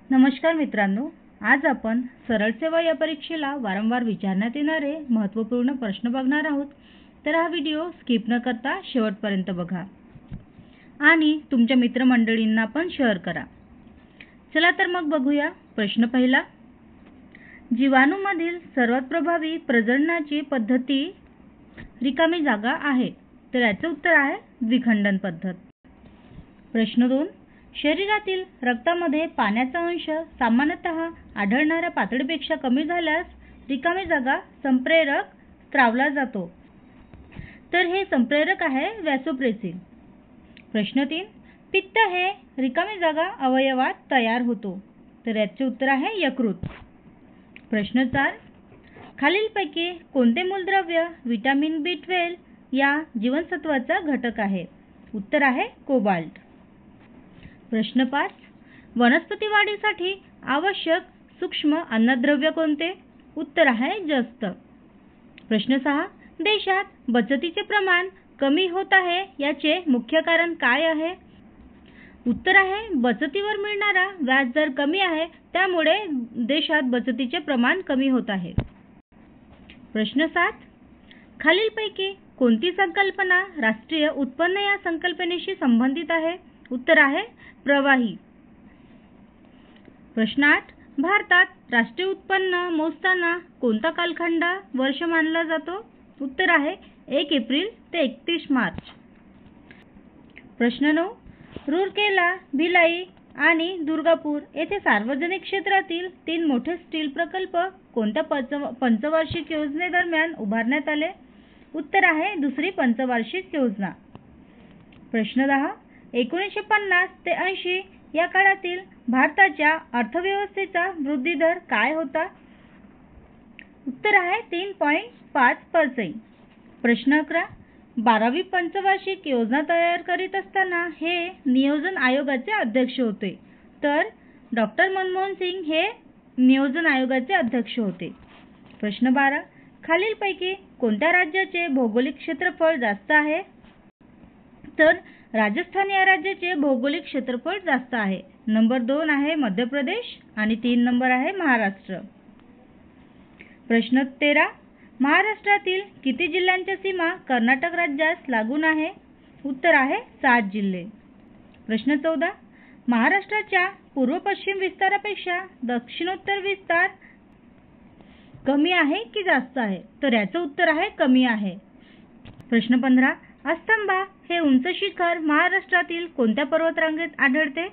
नमस्कार मित्रांनो, आज आपण सरळ सेवा या परीक्षेला वारंवार विचारण्यात येणारे महत्त्वपूर्ण प्रश्न बघणार आहोत. तर हा व्हिडिओ स्किप न करता शेवटपर्यंत बघा आणि तुमच्या मित्रमंडळींना पण शेअर करा. चला तर मग बघूया. प्रश्न पहिला, जीवाणूमधील सर्वात प्रभावी प्रजननाची पद्धती रिकामी जागा आहे. तर याचे उत्तर आहे द्विखंडन पद्धत. प्रश्न 2, शरीरातील रक्तामध्ये पाण्याचा अंश सामान्यतः आढळणाऱ्या पातळीपेक्षा कमी झाल्यास रिकामी जागा संप्रेरक स्त्रावला जातो. तर हे संप्रेरक आहे व्हॅसोप्रेसिन. प्रश्न 3, पित्त हे रिकामी जागा अवयवात तयार होतो. तर याचे उत्तर आहे यकृत. प्रश्न 4, खालीलपैकी कोणते मूलद्रव्य व्हिटॅमिन B12 या जीवनसत्वाचा घटक आहे? उत्तर आहे कोबाल्ट. प्रश्न 5, वनस्पती वाढीसाठी आवश्यक सूक्ष्म अन्नद्रव्य कोणते? उत्तर आहे जस्त. प्रश्न 6, देशात बचतीचे प्रमाण कमी होत आहे याचे मुख्य कारण काय आहे? उत्तर आहे बचतीवर मिळणारा व्याजदर कमी आहे, त्यामुळे देशात बचतीचे प्रमाण कमी होत आहे. प्रश्न 7, खालीलपैकी कोणती संकल्पना राष्ट्रीय उत्पन्न या संकल्पनेशी संबंधित आहे? उत्तर आहे प्रवाही. प्रश्न 8, भारतात राष्ट्रीय उत्पन्न मोजताना कोणता कालखंड वर्ष मानला जातो? उत्तर आहे 1 एप्रिल ते 31 मार्च. प्रश्न 9, रूरकेला, भिलाई आणि दुर्गापूर येथे सार्वजनिक क्षेत्रातील 3 मोठे स्टील प्रकल्प कोणत्या पंचवार्षिक योजनेदरम्यान उभारण्यात आले? उत्तर आहे दुसरी पंचवार्षिक योजना. प्रश्न 10, 1950 ते 80 या काळातील भारताच्या अर्थव्यवस्थेचा वृद्धी दर काय होता? उत्तर आहे 3.5%. प्रश्न 11, 12वी पंचवार्षिक योजना तयार करीत असताना हे नियोजन आयोगाचे अध्यक्ष होते. तर डॉक्टर मनमोहन सिंग हे नियोजन आयोगाचे अध्यक्ष होते. प्रश्न 12, खालीलपैकी कोणत्या राज्याचे भौगोलिक क्षेत्रफळ जास्त आहे? तर राजस्थान या राज्याचे भौगोलिक क्षेत्रफळ जास्त आहे. नंबर 2 आहे मध्य प्रदेश आणि 3 नंबर आहे महाराष्ट्र. प्रश्न 13, महाराष्ट्रातील किती जिल्ह्यांच्या सीमा कर्नाटक राज्यास लागून आहे? उत्तर आहे 7 जिल्हे. प्रश्न 14, महाराष्ट्राच्या पूर्व पश्चिम विस्तारापेक्षा दक्षिणोत्तर विस्तार कमी आहे की जास्त आहे? तर याचं उत्तर आहे कमी आहे. प्रश्न 15, अस्तंबा हे उंच शिखर महाराष्ट्रातील कोणत्या पर्वतरांगेत आढळते?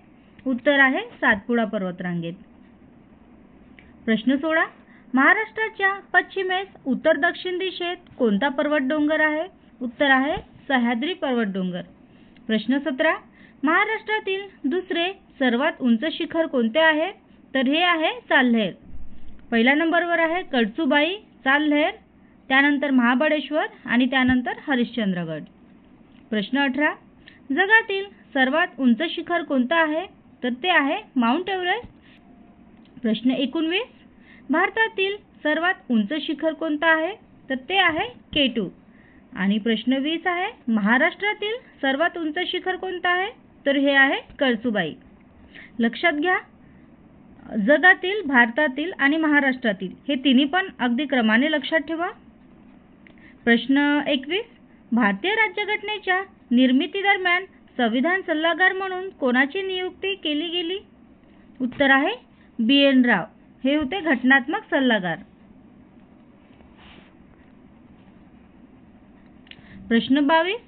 उत्तर आहे सातपुडा पर्वतरांगेत. प्रश्न 16, महाराष्ट्राच्या पश्चिमेस उत्तर दक्षिण दिशेत कोणता पर्वत डोंगर आहे? उत्तर आहे सह्याद्री पर्वत डोंगर. प्रश्न 17, महाराष्ट्रातील दुसरे सर्वात उंच शिखर कोणते आहे? तर हे आहे साल्हेर. पहिल्या नंबरवर आहे कळसुबाई, साल्हेर, त्यानंतर महाबळेश्वर आणि त्यानंतर हरिश्चंद्रगड. प्रश्न 18, जगातील सर्वात उंच शिखर कोणते आहे? तर ते आहे माउंट एव्हरेस्ट. प्रश्न 19, भारतातील सर्वात उंच शिखर कोणते आहे? तर ते आहे K2. आणि प्रश्न 20 आहे महाराष्ट्रातील सर्वात उंच शिखर कोणते आहे? तर हे आहे कळसुबाई. लक्षात घ्या, जगातील, भारतातील आणि महाराष्ट्रातील हे तिन्ही पण अगदी क्रमाने लक्षात ठेवा. प्रश्न 21, भारतीय राज्यघटनेच्या निर्मितीदरम्यान संविधान सल्लागार म्हणून कोणाची नियुक्ती केली गेली? उत्तर आहे BN राव. हे होते घटनात्मक सल्लागार. प्रश्न 22,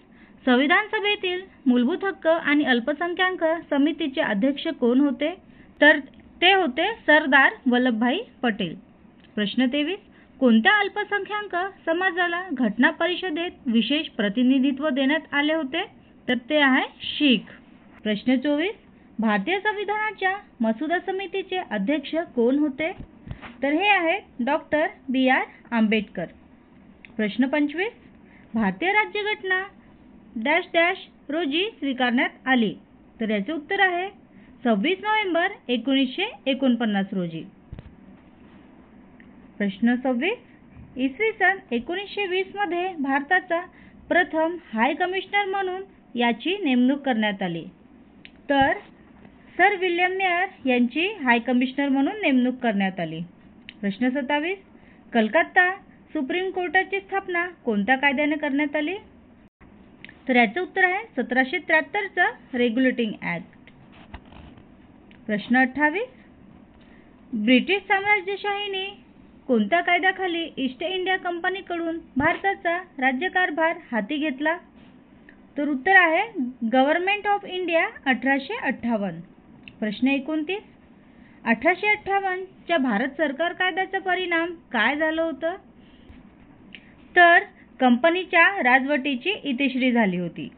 संविधान सभेतील मूलभूत हक्क आणि अल्पसंख्याक समितीचे अध्यक्ष कोण होते? तर ते होते सरदार वल्लभभाई पटेल. प्रश्न 23, कोणत्या अल्पसंख्याक समाजाला घटना परिषदेत विशेष प्रतिनिधित्व देण्यात आले होते? तर ते आहे शीख. प्रश्न 24, भारतीय संविधानाच्या मसुदा समितीचे अध्यक्ष कोण होते? तर हे आहेत डॉक्टर BR आंबेडकर. प्रश्न 25, भारतीय राज्यघटना डॅश डॅश रोजी स्वीकारण्यात आली? तर याचे उत्तर आहे 26 नोव्हेंबर 1949 रोजी. प्रश्न 26, इसवी सन 1920 मध्ये भारताचा प्रथम हाय कमिशनर म्हणून याची नेमणूक करण्यात आली? तर सर विल्यम मेयर यांची हाय कमिशनर म्हणून नेमणूक करण्यात आली. प्रश्न 27. कलकत्ता सुप्रीम कोर्टाची स्थापना कोणत्या कायद्याने करण्यात आली? तर याचं उत्तर आहे 1773चा रेग्युलेटिंग ॲक्ट. प्रश्न 28. ब्रिटिश साम्राज्यशाहीने कोणत्या कायद्याखाली ईस्ट इंडिया कंपनीकडून भारताचा राज्यकारभार हाती घेतला? तर उत्तर आहे गव्हर्नमेंट ऑफ इंडिया 1858. प्रश्न 29. 1858च्या भारत सरकार कायद्याचा परिणाम काय झालं होतं? तर कंपनीच्या राजवटीची इतिश्री झाली होती.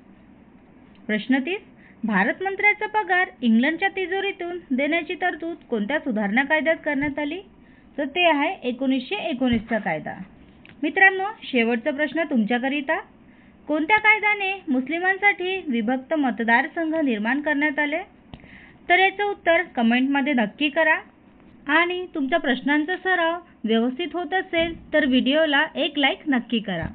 प्रश्न 30. भारत मंत्र्याचा पगार इंग्लंडच्या तिजोरीतून देण्याची तरतूद कोणत्या सुधारणा कायद्यात करण्यात आली? तर ते आहे 1919चा कायदा. मित्रांनो, शेवटचा प्रश्न तुमच्याकरिता. कोणत्या कायद्याने मुस्लिमांसाठी विभक्त मतदारसंघ निर्माण करण्यात आले? तर याचं उत्तर कमेंटमध्ये नक्की करा. आणि तुमच्या प्रश्नांचा सराव व्यवस्थित होत असेल तर व्हिडिओला एक लाईक नक्की करा.